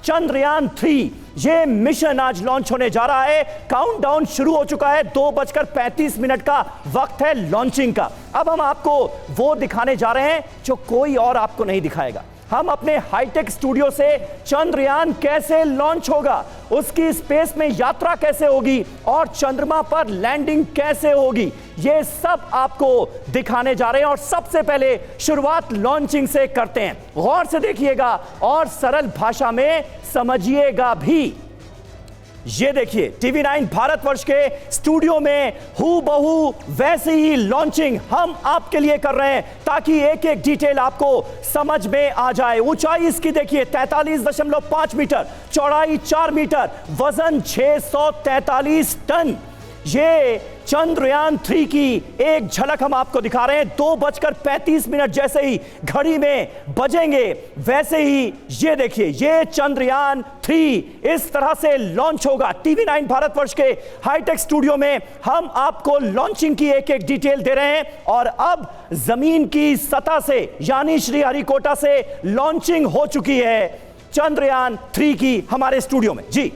चंद्रयान 3 ये मिशन आज लॉन्च होने जा रहा है। काउंटडाउन शुरू हो चुका है। 2:35 का वक्त है लॉन्चिंग का। अब हम आपको वो दिखाने जा रहे हैं जो कोई और आपको नहीं दिखाएगा। हम अपने हाईटेक स्टूडियो से चंद्रयान कैसे लॉन्च होगा, उसकी स्पेस में यात्रा कैसे होगी और चंद्रमा पर लैंडिंग कैसे होगी, ये सब आपको दिखाने जा रहे हैं। और सबसे पहले शुरुआत लॉन्चिंग से करते हैं। गौर से देखिएगा और सरल भाषा में समझिएगा भी। ये देखिए TV9 भारतवर्ष के स्टूडियो में हूबहू वैसे ही लॉन्चिंग हम आपके लिए कर रहे हैं ताकि एक एक डिटेल आपको समझ में आ जाए। ऊंचाई इसकी देखिए 43.5 मीटर, चौड़ाई 4 मीटर, वजन 643 टन। ये चंद्रयान 3 की एक झलक हम आपको दिखा रहे हैं। 2:35 जैसे ही घड़ी में बजेंगे वैसे ही ये देखिए ये चंद्रयान 3 इस तरह से लॉन्च होगा। TV9 भारतवर्ष के हाईटेक स्टूडियो में हम आपको लॉन्चिंग की एक एक डिटेल दे रहे हैं। और अब जमीन की सतह से यानी श्रीहरिकोटा से लॉन्चिंग हो चुकी है चंद्रयान 3 की हमारे स्टूडियो में। जी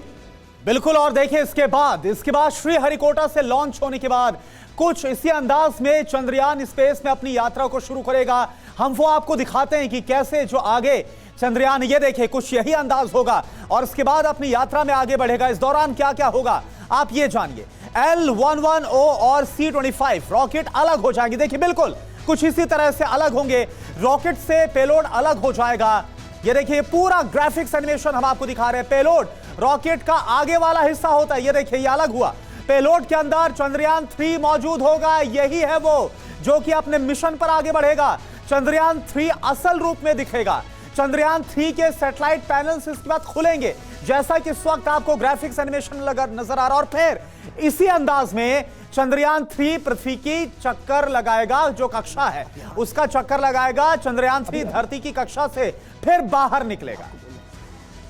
बिल्कुल। और देखिए इसके बाद श्रीहरिकोटा से लॉन्च होने के बाद कुछ इसी अंदाज में चंद्रयान स्पेस में अपनी यात्रा को शुरू करेगा। हम वो आपको दिखाते हैं कि कैसे जो आगे चंद्रयान, ये देखिए कुछ यही अंदाज होगा और इसके बाद अपनी यात्रा में आगे बढ़ेगा। इस दौरान क्या क्या होगा आप ये जानिए। L-110 और C-25 रॉकेट अलग हो जाएंगे। देखिए बिल्कुल कुछ इसी तरह से अलग होंगे। रॉकेट से पेलोड अलग हो जाएगा। ये देखिए पूरा ग्राफिक्स एनिमेशन हम आपको दिखा रहे हैं। पेलोड रॉकेट का आगे वाला हिस्सा होता है, ये देखिए ये अलग हुआ। पेलोड के अंदर चंद्रयान 3 मौजूद होगा। यही है वो जो कि अपने मिशन पर आगे बढ़ेगा। चंद्रयान 3 असल रूप में दिखेगा। चंद्रयान 3 के सैटेलाइट पैनल्स इसके बाद खुलेंगे जैसा कि इस वक्त आपको ग्राफिक्स एनिमेशन नजर आ रहा। और फिर इसी अंदाज में चंद्रयान 3 पृथ्वी की चक्कर लगाएगा, जो कक्षा है उसका चक्कर लगाएगा। चंद्रयान 3 धरती की कक्षा से फिर बाहर निकलेगा।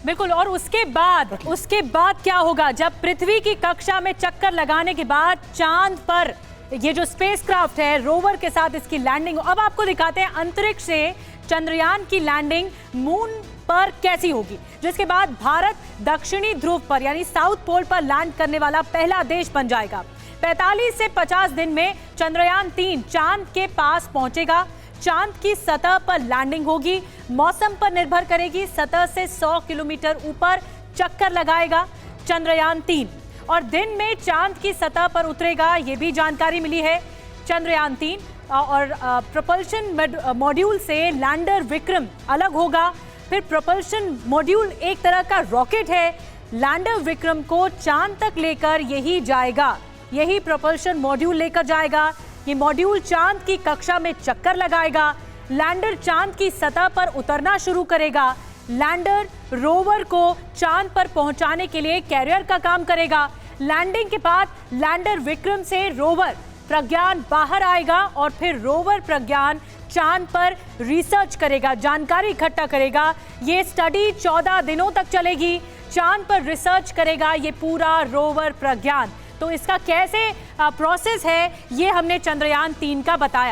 बिल्कुल। और उसके बाद क्या होगा जब पृथ्वी की कक्षा में चक्कर लगाने के बाद चांद पर ये जो स्पेसक्राफ्ट है रोवर के साथ इसकी लैंडिंग। अब आपको दिखाते हैं अंतरिक्ष से चंद्रयान की लैंडिंग मून पर कैसी होगी, जिसके बाद भारत दक्षिणी ध्रुव पर यानी साउथ पोल पर लैंड करने वाला पहला देश बन जाएगा। 45 से 50 दिन में चंद्रयान 3 चांद के पास पहुंचेगा। चांद की सतह पर लैंडिंग होगी। मौसम पर निर्भर करेगी। सतह से 100 किलोमीटर ऊपर चक्कर लगाएगा चंद्रयान 3 और दिन में चांद की सतह पर उतरेगा। ये भी जानकारी मिली है। चंद्रयान 3 और प्रोपल्शन मॉड्यूल से लैंडर विक्रम अलग होगा। फिर प्रोपल्शन मॉड्यूल एक तरह का रॉकेट है। लैंडर विक्रम को चांद तक लेकर यही जाएगा। यही प्रोपल्शन मॉड्यूल लेकर जाएगा। ये मॉड्यूल चांद की कक्षा में चक्कर लगाएगा। लैंडर चांद की सतह पर उतरना शुरू करेगा। लैंडर रोवर को चांद पर पहुंचाने के लिए कैरियर का काम करेगा। लैंडिंग के बाद लैंडर विक्रम से रोवर प्रज्ञान बाहर आएगा और फिर रोवर प्रज्ञान चांद पर रिसर्च करेगा, जानकारी इकट्ठा करेगा। ये स्टडी 14 दिनों तक चलेगी। चांद पर रिसर्च करेगा ये पूरा रोवर प्रज्ञान। तो इसका कैसे प्रोसेस है ये हमने चंद्रयान 3 का बताया।